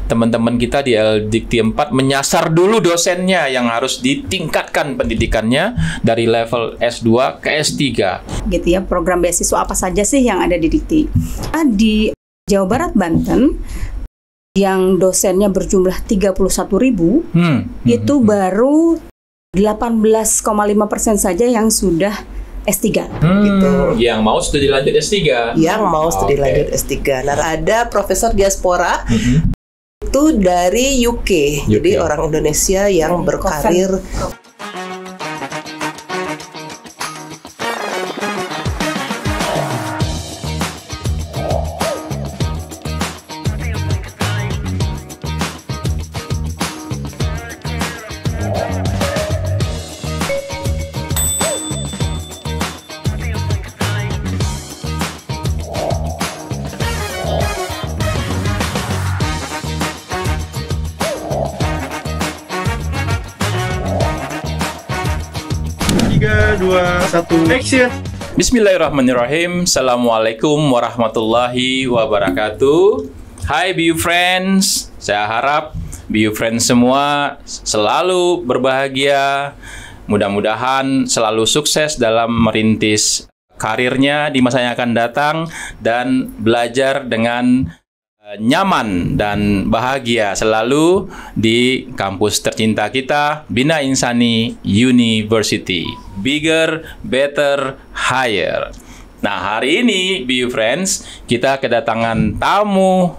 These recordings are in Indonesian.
teman-teman kita di LDikti 4 menyasar dulu dosennya yang harus ditingkatkan pendidikannya dari level S2 ke S3. Gitu ya, program beasiswa apa saja sih yang ada di Dikti? Di Jawa Barat, Banten, yang dosennya berjumlah 31.000, itu baru 18,5% saja yang sudah S3 gitu. Yang mau studi lanjut S3. Yang mau studi lanjut S3. Nah, ada profesor diaspora itu dari UK. Jadi orang Indonesia yang berkarir. Action. Bismillahirrahmanirrahim. Assalamualaikum warahmatullahi wabarakatuh. Hai BU Friends, saya harap BU Friends semua selalu berbahagia. Mudah-mudahan selalu sukses dalam merintis karirnya di masa yang akan datang dan belajar dengan nyaman dan bahagia selalu di kampus tercinta kita, Bina Insani University. Bigger, better, higher. Nah, hari ini, BU Friends, kita kedatangan tamu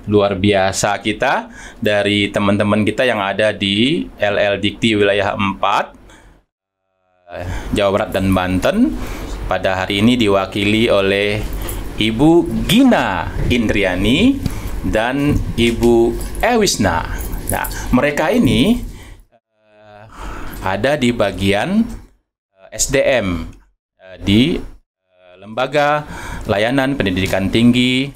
luar biasa kita dari teman-teman kita yang ada di LLDikti wilayah 4, Jawa Barat dan Banten. Pada hari ini diwakili oleh Ibu Gina Indriani dan Ibu Ewisna. Nah, mereka ini ada di bagian SDM di Lembaga Layanan Pendidikan Tinggi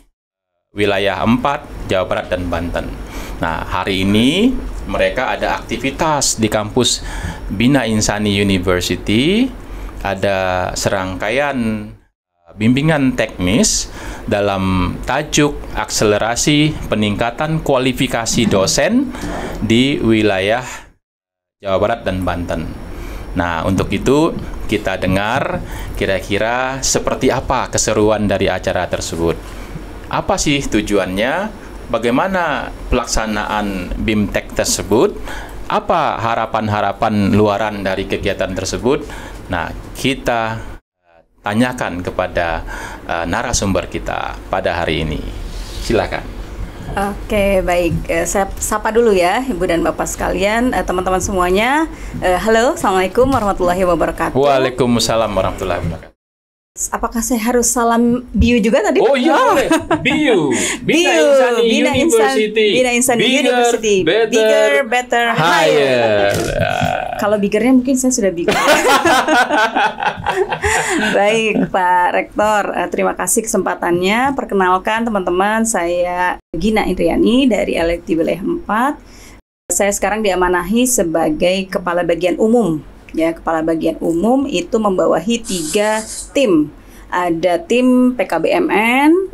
wilayah 4, Jawa Barat dan Banten. Nah, hari ini mereka ada aktivitas di kampus Bina Insani University. Ada serangkaian bimbingan teknis dalam tajuk akselerasi peningkatan kualifikasi dosen di wilayah Jawa Barat dan Banten. Nah, untuk itu kita dengar kira-kira seperti apa keseruan dari acara tersebut. Apa sih tujuannya? Bagaimana pelaksanaan BIMTEK tersebut? Apa harapan-harapan luaran dari kegiatan tersebut? Nah, kita tanyakan kepada narasumber kita pada hari ini. Silakan. Oke, baik. Saya sapa dulu ya, Ibu dan Bapak sekalian, teman-teman semuanya. Halo, Assalamualaikum warahmatullahi wabarakatuh. Waalaikumsalam warahmatullahi wabarakatuh. Apakah saya harus salam BIU juga tadi? Oh iya, boleh. BIU, Bina Insani University. Bigger, better, higher. Kalau biggernya mungkin saya sudah bigger. Baik, Pak Rektor, terima kasih kesempatannya. Perkenalkan teman-teman, saya Gina Indriani dari LDikti wilayah 4. Saya sekarang diamanahi sebagai Kepala Bagian Umum. Ya, Kepala Bagian Umum itu membawahi 3 tim. Ada tim PKBMN,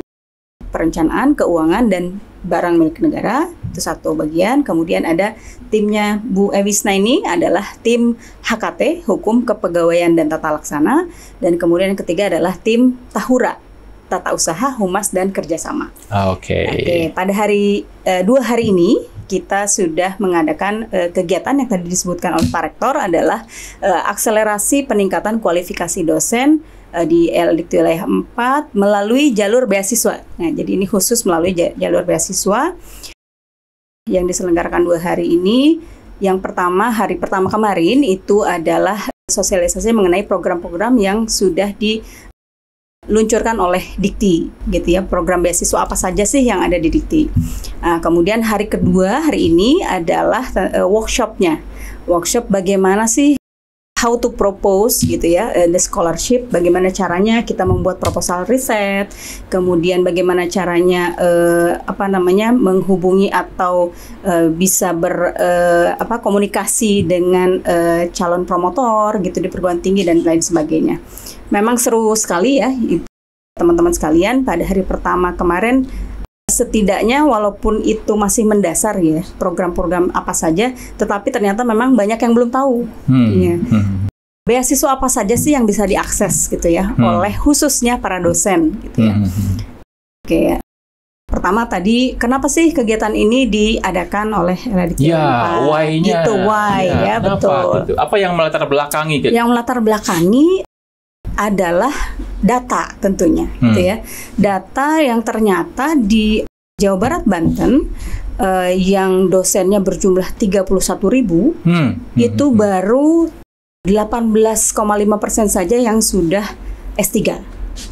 perencanaan, keuangan, dan barang milik negara. Itu satu bagian. Kemudian ada timnya Bu Ewisna, ini adalah tim HKT, Hukum Kepegawaian dan Tata Laksana. Dan kemudian yang ketiga adalah tim Tahura, Tata Usaha, Humas, dan Kerjasama. Oke, pada 2 hari ini kita sudah mengadakan kegiatan yang tadi disebutkan oleh Pak Rektor adalah akselerasi peningkatan kualifikasi dosen di LDikti wilayah 4 melalui jalur beasiswa. Nah, jadi ini khusus melalui jalur beasiswa yang diselenggarakan 2 hari ini. Yang pertama, hari pertama kemarin itu adalah sosialisasi mengenai program-program yang sudah diluncurkan oleh Dikti, gitu ya. Program beasiswa apa saja sih yang ada di Dikti. Kemudian hari kedua, hari ini adalah workshopnya. Workshop bagaimana sih how to propose, gitu ya, the scholarship, bagaimana caranya kita membuat proposal riset, kemudian bagaimana caranya menghubungi atau bisa komunikasi dengan calon promotor gitu di perguruan tinggi dan lain sebagainya. Memang seru sekali ya teman-teman sekalian. Pada hari pertama kemarin setidaknya walaupun itu masih mendasar ya, program-program apa saja, tetapi ternyata memang banyak yang belum tahu. Ya. Beasiswa apa saja sih yang bisa diakses gitu ya oleh khususnya para dosen gitu ya. Oke. Pertama tadi, kenapa sih kegiatan ini diadakan oleh Eladikti 4? Why-nya. Gitu, why ya, betul. Gitu? Apa yang melatar belakangi? Yang melatar belakangi adalah data tentunya, gitu ya. Data yang ternyata di Jawa Barat, Banten, yang dosennya berjumlah 31.000, itu baru 18,5% saja yang sudah S3.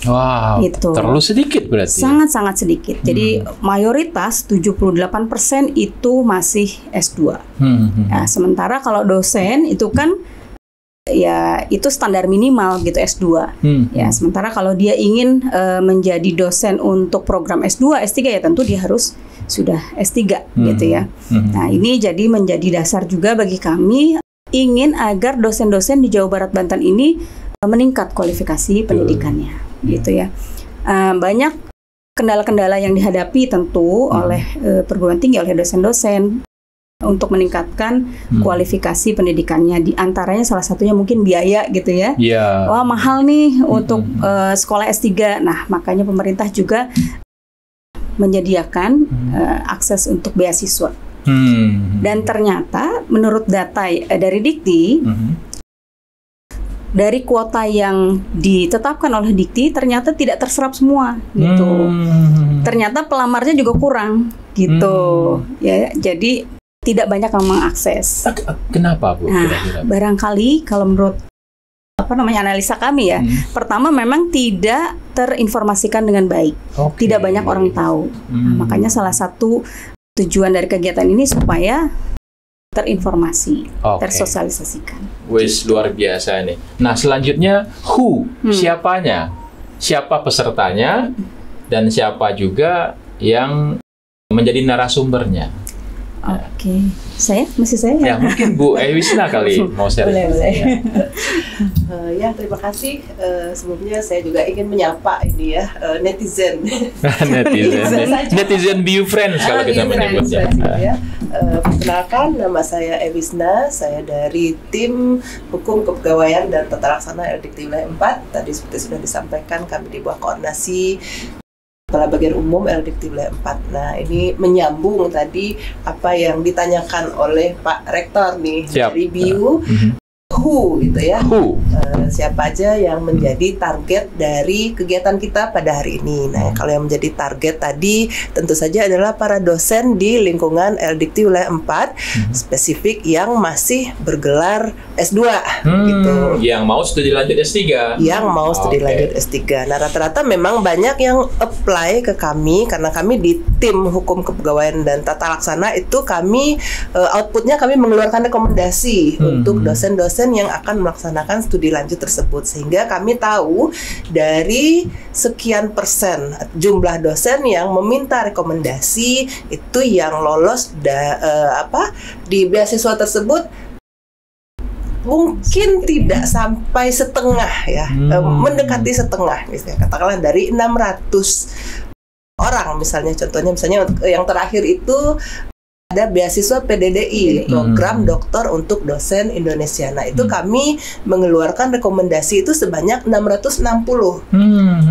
Wow, gitu. Terlalu sedikit berarti. Sangat-sangat sedikit. Jadi mayoritas 78% itu masih S2. Nah, sementara kalau dosen itu kan ya itu standar minimal gitu S2. Ya, sementara kalau dia ingin menjadi dosen untuk program S2, S3 ya tentu dia harus sudah S3 gitu ya. Nah, ini jadi menjadi dasar juga bagi kami ingin agar dosen-dosen di Jawa Barat Banten ini meningkat kualifikasi pendidikannya gitu ya. Banyak kendala-kendala yang dihadapi tentu oleh perguruan tinggi, oleh dosen-dosen untuk meningkatkan kualifikasi pendidikannya. Di antaranya salah satunya mungkin biaya gitu ya. Wah, mahal nih untuk sekolah S3. Nah, makanya pemerintah juga menyediakan akses untuk beasiswa. Dan ternyata menurut data dari Dikti, dari kuota yang ditetapkan oleh Dikti ternyata tidak terserap semua gitu. Ternyata pelamarnya juga kurang gitu. Ya, jadi tidak banyak yang mengakses. Kenapa, Bu? Nah, barangkali kalau menurut analisa kami ya, pertama memang tidak terinformasikan dengan baik. Tidak banyak orang tahu. Nah, makanya salah satu tujuan dari kegiatan ini supaya terinformasi, tersosialisasikan. Wis, luar biasa ini. Nah, selanjutnya who, siapanya, siapa pesertanya, dan siapa juga yang menjadi narasumbernya. Masih saya? Ya, mungkin Bu Ewisna kali mau share. Boleh. Ya, terima kasih. Sebelumnya saya juga ingin menyapa ini ya, netizen. Netizen Be Friends kalau kita menyebutnya. Perkenalkan, nama saya Ewisna. Saya dari tim Hukum Kepegawaian dan Tata Laksana Eladikti Wilayah 4. Tadi seperti sudah disampaikan, kami di bawah koordinasi Kepala Bagian Umum Eladikti Wilayah 4. Nah, ini menyambung tadi apa yang ditanyakan oleh Pak Rektor nih. Dari BIU, who gitu ya. Siapa aja yang menjadi target dari kegiatan kita pada hari ini. Nah, kalau yang menjadi target tadi tentu saja adalah para dosen di lingkungan Eladikti Wilayah 4, spesifik yang masih bergelar S2 gitu. Yang mau studi lanjut S3. Yang mau studi lanjut S3. Nah, rata-rata memang banyak yang apply ke kami karena kami di tim Hukum Kepegawaian dan Tata Laksana itu kami outputnya kami mengeluarkan rekomendasi untuk dosen-dosen yang akan melaksanakan studi lanjut tersebut, sehingga kami tahu dari sekian persen jumlah dosen yang meminta rekomendasi itu yang lolos di beasiswa tersebut mungkin tidak sampai setengah ya, mendekati setengah misalnya, katakanlah dari 600 orang misalnya, contohnya yang terakhir itu ada beasiswa PDDI, program doktor untuk dosen Indonesia. Nah, itu kami mengeluarkan rekomendasi itu sebanyak 660.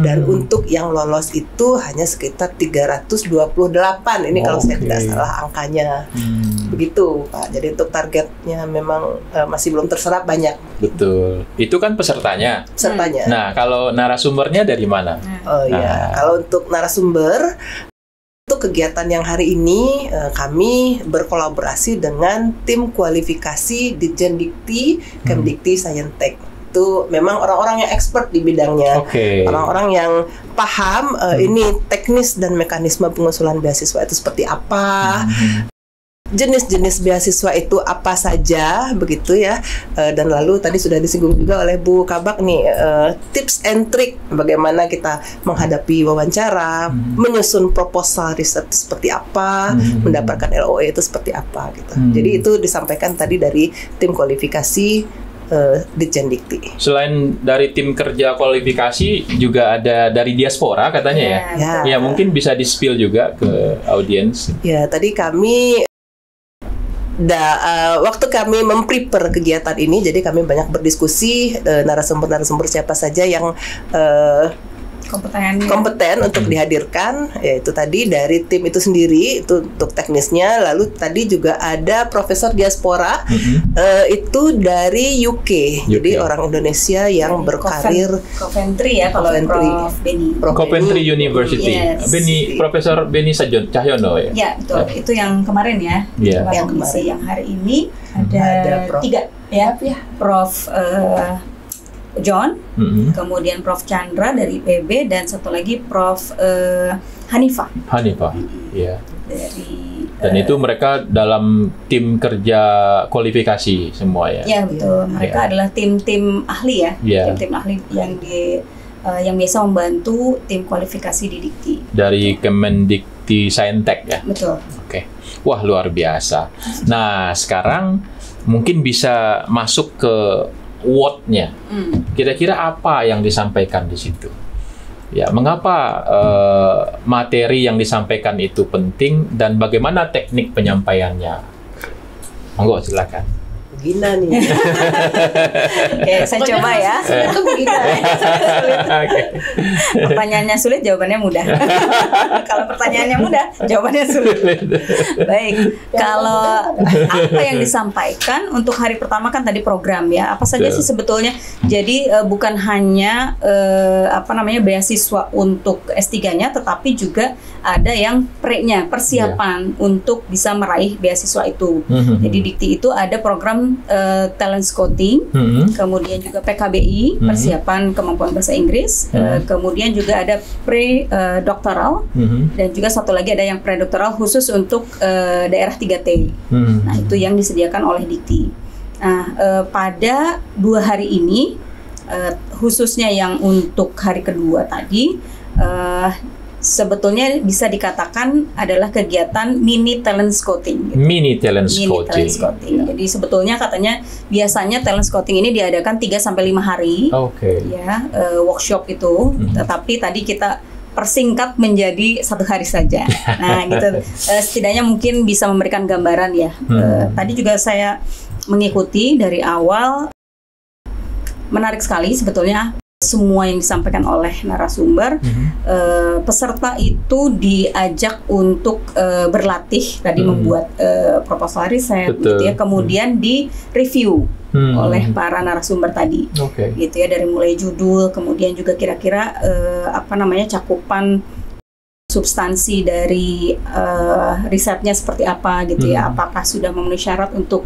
Dan untuk yang lolos itu hanya sekitar 328. Ini kalau saya tidak salah angkanya. Begitu, Pak. Jadi untuk targetnya memang masih belum terserap banyak. Betul. Itu kan pesertanya. Nah, kalau narasumbernya dari mana? Kalau untuk narasumber, untuk kegiatan yang hari ini kami berkolaborasi dengan tim kualifikasi Ditjen Dikti, Kemdikti Sayentek. Itu memang orang-orang yang expert di bidangnya, orang-orang yang paham ini teknis dan mekanisme pengusulan beasiswa itu seperti apa, jenis-jenis beasiswa itu apa saja, begitu ya. Dan lalu tadi sudah disinggung juga oleh Bu Kabak nih, tips and trick bagaimana kita menghadapi wawancara, menyusun proposal riset seperti apa, mendapatkan LOE itu seperti apa gitu. Jadi itu disampaikan tadi dari tim kualifikasi Ditjen Dikti. Selain dari tim kerja kualifikasi, juga ada dari diaspora katanya ya? Ya, mungkin bisa di-spill juga ke audiens. Ya, tadi kami waktu kami memprepare kegiatan ini, jadi kami banyak berdiskusi narasumber-narasumber siapa saja yang kompeten untuk dihadirkan, yaitu tadi dari tim itu sendiri itu untuk teknisnya. Lalu tadi juga ada profesor diaspora itu dari UK. Jadi orang Indonesia yang berkarir Coventry ya, kalau Prof. Beni. Coventry University. Yes. Profesor Beni Cahyono ya. Ya, betul. Itu yang kemarin ya. Yang kemarin. Yang hari ini ada Prof. 3 ya. Prof. John, kemudian Prof. Chandra dari IPB, dan satu lagi Prof. Hanifah. Ya. Dan itu mereka dalam tim kerja kualifikasi semua ya. Ya, betul. Mereka adalah tim-tim ahli ya. Tim-tim ahli yang biasa membantu tim kualifikasi di Dikti. Dari Kemendikti Saintek ya. Betul. Oke. Wah, luar biasa. Nah, sekarang mungkin bisa masuk ke what-nya. Kira-kira apa yang disampaikan di situ? Ya, mengapa materi yang disampaikan itu penting dan bagaimana teknik penyampaiannya? Monggo, silakan. Gina nih. Oke, saya coba ya. Itu begini. Pertanyaannya sulit, jawabannya mudah. Kalau pertanyaannya mudah, jawabannya sulit. Baik, kalau apa yang disampaikan untuk hari pertama kan tadi program ya. Apa saja sih sebetulnya? Jadi bukan hanya beasiswa untuk S3-nya, tetapi juga ada yang pre-nya, persiapan untuk bisa meraih beasiswa itu. Jadi Dikti itu ada program talent scouting, kemudian juga PKBI, persiapan kemampuan bahasa Inggris, kemudian juga ada pre-doktoral, dan juga satu lagi ada yang pre-doktoral khusus untuk daerah 3T. Nah, itu yang disediakan oleh Dikti. Nah, pada 2 hari ini, khususnya yang untuk hari kedua tadi, sebetulnya bisa dikatakan adalah kegiatan mini talent scouting. Gitu. Mini talent scouting. Jadi sebetulnya katanya biasanya talent scouting ini diadakan 3-5 hari. Ya, workshop itu. Tetapi tadi kita persingkat menjadi 1 hari saja. Nah, gitu. Setidaknya mungkin bisa memberikan gambaran ya. Tadi juga saya mengikuti dari awal. Menarik sekali sebetulnya. Semua yang disampaikan oleh narasumber, peserta itu diajak untuk berlatih tadi membuat proposal riset, gitu ya. Kemudian di review oleh para narasumber tadi, gitu ya, dari mulai judul, kemudian juga kira-kira cakupan substansi dari risetnya seperti apa, gitu ya. Apakah sudah memenuhi syarat untuk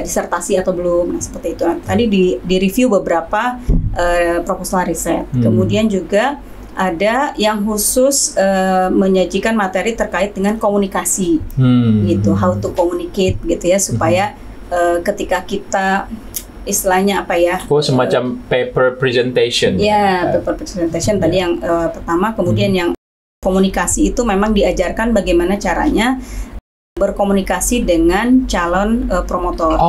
disertasi atau belum? Nah, seperti itu. Tadi di review beberapa proposal riset. Kemudian juga ada yang khusus menyajikan materi terkait dengan komunikasi, gitu, how to communicate, gitu ya, supaya ketika kita istilahnya semacam paper presentation. Ya, paper presentation tadi yang pertama. Kemudian yang komunikasi itu memang diajarkan bagaimana caranya berkomunikasi dengan calon promotor.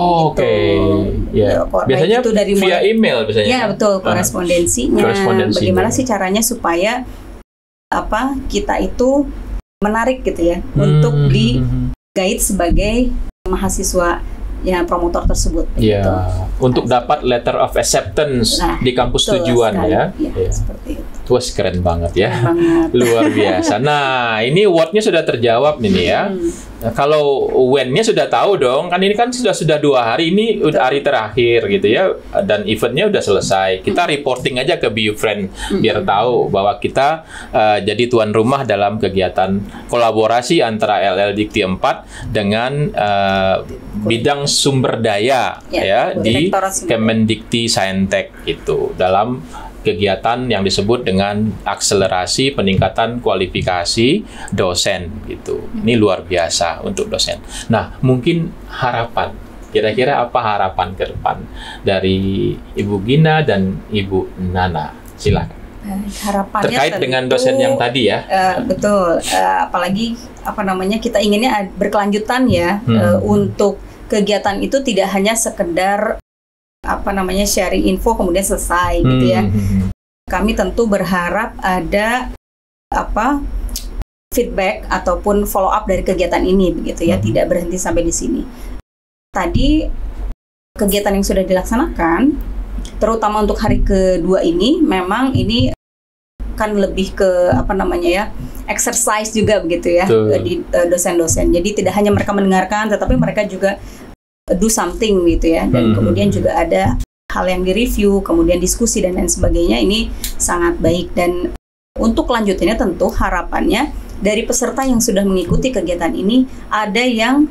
Biasanya itu dari via email biasanya. Ya, betul, korespondensinya. Bagaimana sih caranya supaya kita itu menarik, gitu ya, untuk di guide sebagai mahasiswa ya promotor tersebut. Untuk dapat letter of acceptance di kampus tujuan ya. Seperti itu. Wah, keren banget ya. Luar biasa. Nah, ini what-nya sudah terjawab nih ya. Nah, kalau when-nya sudah tahu dong. Kan ini kan sudah 2 hari, ini udah hari terakhir gitu ya. Dan eventnya udah selesai. Kita reporting aja ke BUFriend biar tahu bahwa kita jadi tuan rumah dalam kegiatan kolaborasi antara LL Dikti 4 dengan bidang sumber daya ya di Kemendikti Saintek itu, dalam kegiatan yang disebut dengan akselerasi peningkatan kualifikasi dosen gitu. Ini luar biasa untuk dosen. Nah, mungkin harapan. Kira-kira apa harapan ke depan dari Ibu Gina dan Ibu Nana? Silakan. Harapannya terkait dengan dosen yang tadi ya. Betul. Apalagi kita inginnya berkelanjutan ya. Untuk kegiatan itu tidak hanya sekedar sharing info kemudian selesai gitu ya. Kami tentu berharap ada feedback ataupun follow up dari kegiatan ini begitu ya, tidak berhenti sampai di sini. Tadi kegiatan yang sudah dilaksanakan, terutama untuk hari kedua ini, memang ini kan lebih ke exercise juga begitu ya di dosen-dosen. Jadi tidak hanya mereka mendengarkan, tetapi mereka juga do something gitu ya. Dan kemudian juga ada hal yang direview, kemudian diskusi dan lain sebagainya. Ini sangat baik. Dan untuk lanjutannya tentu harapannya dari peserta yang sudah mengikuti kegiatan ini ada yang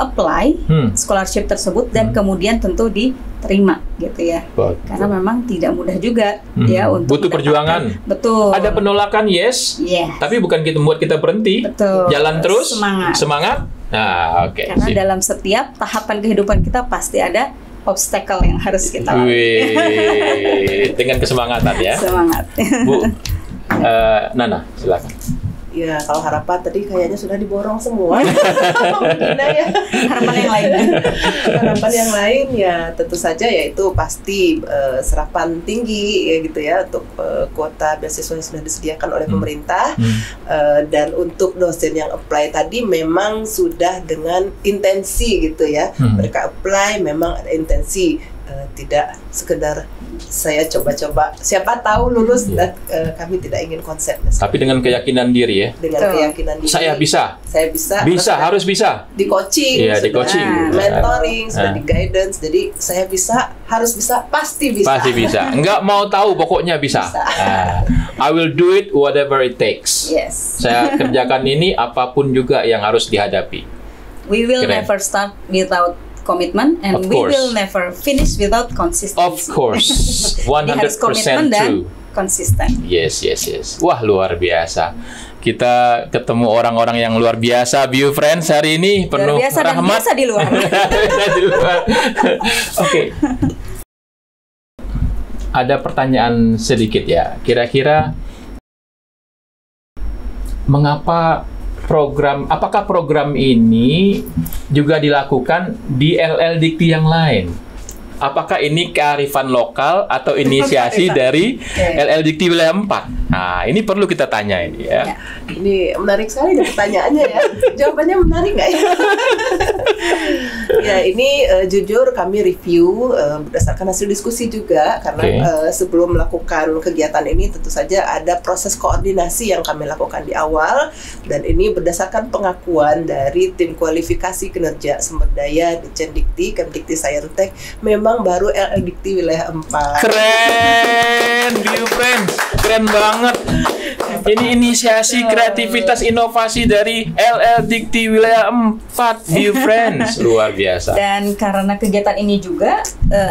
apply scholarship tersebut dan kemudian tentu diterima gitu ya. Betul. Karena memang tidak mudah juga ya untuk butuh perjuangan. Betul. Ada penolakan, yes. Tapi bukan membuat kita berhenti. Betul. Jalan terus. Semangat. Nah, oke. Karena dalam setiap tahapan kehidupan kita pasti ada obstacle yang harus kita lalui. Dengan kesemangatan ya. Semangat. Bu, Nana, silakan. Ya, kalau harapan tadi kayaknya sudah diborong semua. Gina ya. Harapan yang lain. Harapan yang lain ya tentu saja yaitu pasti serapan tinggi ya gitu ya untuk kuota beasiswa yang sudah disediakan oleh pemerintah. Dan untuk dosen yang apply tadi memang sudah dengan intensi gitu ya. Mereka apply memang ada intensi, tidak sekedar saya coba-coba siapa tahu lulus dan kami tidak ingin konsepnya. Tapi dengan keyakinan diri ya. Dengan keyakinan diri. Saya bisa. Harus bisa. Di coaching. Iya, di coaching. Mentoring, sudah di guidance. Jadi saya bisa, harus bisa, pasti bisa. Pasti bisa. Enggak mau tahu, pokoknya bisa. I will do it whatever it takes. Yes. Saya kerjakan ini apapun juga yang harus dihadapi. We will never start without commitment and we will never finish without consistency. Of course. 100% komitmen dan true. Konsisten. Yes. Wah, luar biasa. Kita ketemu orang-orang yang luar biasa, view friends hari ini penuh biasa rahmat. Dan biasa di luar. Oke. Ada pertanyaan sedikit ya. Kira-kira apakah program ini juga dilakukan di LL Dikti yang lain? Apakah ini kearifan lokal atau inisiasi dari LL Dikti Wilayah 4? Nah, ini perlu kita tanya ini ya. Ini menarik sekali nih pertanyaannya ya. Jawabannya menarik nggak ya? Ya, ini jujur kami review berdasarkan hasil diskusi juga karena sebelum melakukan kegiatan ini tentu saja ada proses koordinasi yang kami lakukan di awal dan ini berdasarkan pengakuan dari tim kualifikasi kinerja sumber daya Ditjen Dikti, Kemdikti Saintek, memang baru LL Dikti Wilayah 4. Keren, view friends, keren banget. Ini inisiasi kreativitas inovasi dari LL Dikti Wilayah 4, view friends. Luar biasa. Dan karena kegiatan ini juga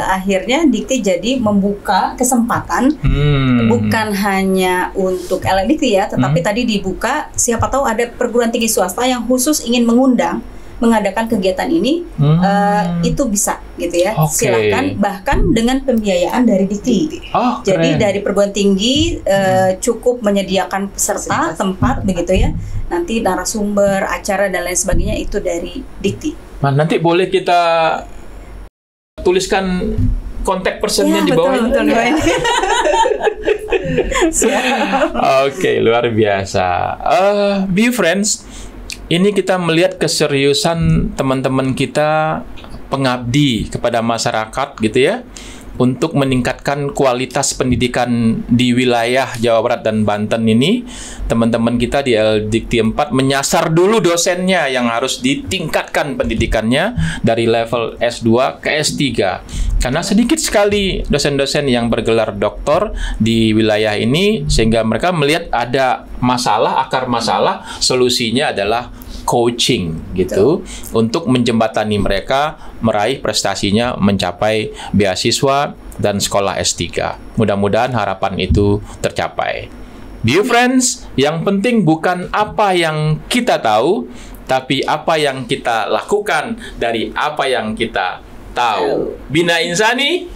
akhirnya Dikti jadi membuka kesempatan bukan hanya untuk LL Dikti ya, tetapi tadi dibuka siapa tahu ada perguruan tinggi swasta yang khusus ingin mengadakan kegiatan ini, itu bisa gitu ya. Silakan, bahkan dengan pembiayaan dari Dikti. Jadi dari perguruan tinggi cukup menyediakan peserta, tempat begitu ya. Nanti narasumber, acara dan lain sebagainya itu dari Dikti. Nah, nanti boleh kita tuliskan kontak personnya di bawah ini. Oke, luar biasa. View friends, ini kita melihat keseriusan teman-teman kita pengabdi kepada masyarakat gitu ya, untuk meningkatkan kualitas pendidikan di wilayah Jawa Barat dan Banten ini. Teman-teman kita di LL Dikti 4 menyasar dulu dosennya yang harus ditingkatkan pendidikannya dari level S2 ke S3. Karena sedikit sekali dosen-dosen yang bergelar doktor di wilayah ini, sehingga mereka melihat ada masalah, akar masalah, solusinya adalah coaching gitu. Untuk menjembatani mereka meraih prestasinya mencapai beasiswa dan sekolah S3. Mudah-mudahan harapan itu tercapai. Dear friends, yang penting bukan apa yang kita tahu, tapi apa yang kita lakukan dari apa yang kita tahu. Bina Insani,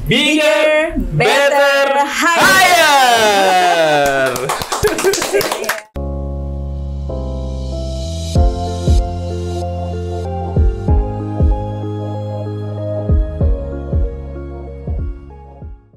bigger, better, higher.